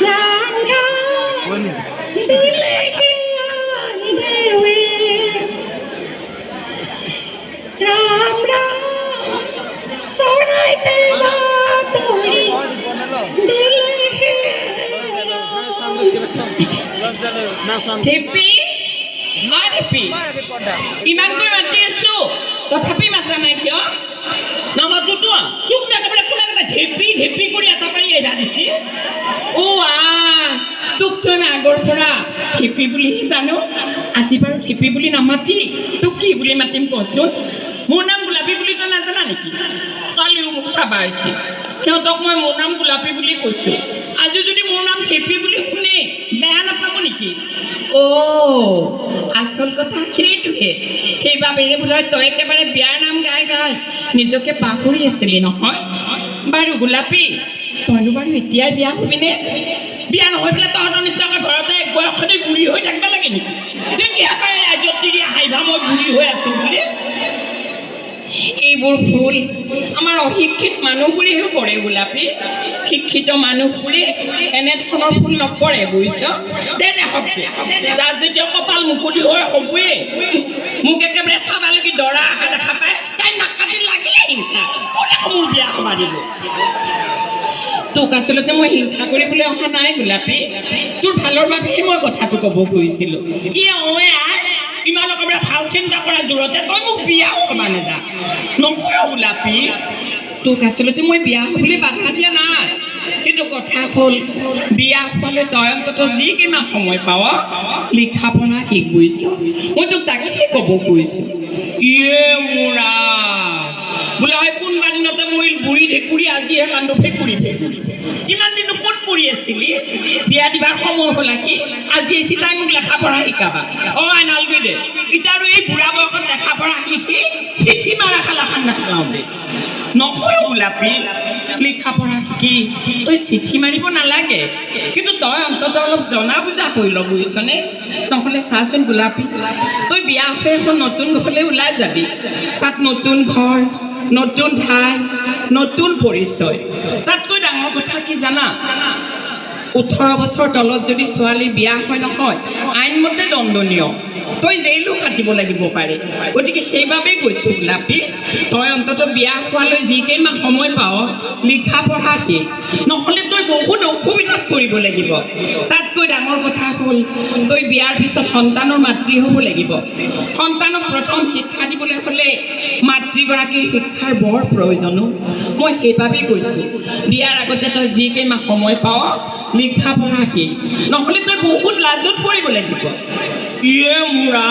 राम राम दिले के देवे राम राम सोनाइते बातोरी दिले के ঢেপি মই ঢেপি ইমানকৈ মাতি আছো তথাপি মাতা নাই কিয় নামাতোতো তোক একেবাৰে কোনে কথা ঢেপি ঢেপি কৰি এটা পাৰি আহিবা দিছি তোক তই আগৰ পৰা ঢেপি বুলিহে জানো আজি বাৰু ঢেপি বুলি নামাতি তোক কি বুলি মাতিম কচোন মোৰ নাম গোলাপী বুলি তই নাজানা নেকি কালিও মোক চাবা আহিছে সিহঁতক মই মোৰ নাম গোলাপী বুলি কৈছোঁ আজি যদি মোৰ নাম ঢেপি বুলি শুনে বেয়া নাপাব নেকি আচল কথা সেইটোহে সেইবাবে বোধ তই একেবাৰে বিয়াৰ নাম গাই গাই নিজকে পাহৰি আছিলি নহয় বাৰু গোলাপী তইনো বাৰু এতিয়াই বিয়া হবিনে বিয়া নহৈ পেলাই তহঁতৰ নিচিনাকৈ ঘৰতে বয়সতে বুঢ়ী হৈ থাকিব লাগে নেকি তেতিয়া পাৰে ৰাইজত তিৰি হাইভা মই বুঢ়ী হৈ আছো বুলি এইবোৰ ভুল আমাৰ অশিক্ষিত মানুহবোৰেও কৰে গোলাপী শিক্ষিত মানুহবোৰে এনেধৰণৰ ভুল নকৰে বুজিছ দে হওক যাৰ যেতিয়া কপাল মুকলি হৈ হ'বয়ে মোক একেবাৰে চাবালৈকে দৰা অহা দেখা পায় তাই নাক কাটি লাগিলে হিংসা কোনে মোৰ বিয়া সমাৰিব তোক আচলতে মই হিংসা কৰিবলৈ অহা নাই গোলাপী তোৰ ভালৰ বাবেহে মই কথাটো ক'ব খুজিছিলোঁ ইমান একেবাৰে ভাল চিন্তা কৰা জোৰতে তই মোক বিয়া সমান এটা নকৰা গোলাপী তোক আচলতে মই বিয়া হ'বলৈ বাধা দিয়া নাই কিন্তু কথা হ'ল বিয়া হোৱালৈ তই অন্ততঃ যিকিমান সময় পাৱ লিখা পঢ়া শিক বুজিছ মই তোক তাকেহে ক'ব খুজিছোঁ মোৰা বোলে হয় কোনোবা দিনতে মই বুঢ়ী ঢেকুৰী আজিহে কান্দো ফেকুৰি ফেকুৰি ইমান দিনো ক'ত পঢ়ি আছিলি বিয়া দিবাৰ সময় হ'ল কি আজি আহিছি তাই মোক লেখা পঢ়া শিকাবা নালগৈ দে এতিয়া আৰু এই বুঢ়া বয়সত লেখা পঢ়া শিকি চিঠি মাৰা খালাখান নাখালাওঁ দে নকয় গোলাপী লিখা পঢ়া শিকি তই চিঠি মাৰিব নালাগে কিন্তু তই অন্ততঃ অলপ জনা বুজা হৈ ল বুজিছনে নহ'লে চাচোন গোলাপী তই বিয়া হৈ এখন নতুন ঘৰলৈ ওলাই যাবি তাত নতুন ঘৰ নতুন ঠাই নতুন পৰিচয় তাতকৈ ডাঙৰ কথা কি জানা 18 বছৰ তলত যদি ছোৱালী বিয়া হয় নহয় আইনমতে দণ্ডনীয় তই জেইলো কাটিব লাগিব পাৰে গতিকে সেইবাবেই কৈছোঁ গোলাপী তই অন্ততঃ বিয়া হোৱালৈ যিকেইমাহ সময় পাৱ লিখা পঢ়া শিক নহ'লে তই বহুত অসুবিধাত পৰিব লাগিব তাতকৈ ডাঙৰ কথা হ'ল তই বিয়াৰ পিছত সন্তানৰ মাতৃ হ'ব লাগিব সন্তানক প্ৰথম শিক্ষা দিবলৈ হ'লে মাতৃগৰাকীৰ শিক্ষাৰ বৰ প্ৰয়োজন মই সেইবাবেই কৈছোঁ বিয়াৰ আগতে তই যিকেইমাহ সময় পাৱ লিখা পঢ়া শিক নহ'লে তই বহুত লাজত পৰিব লাগিব মোৰা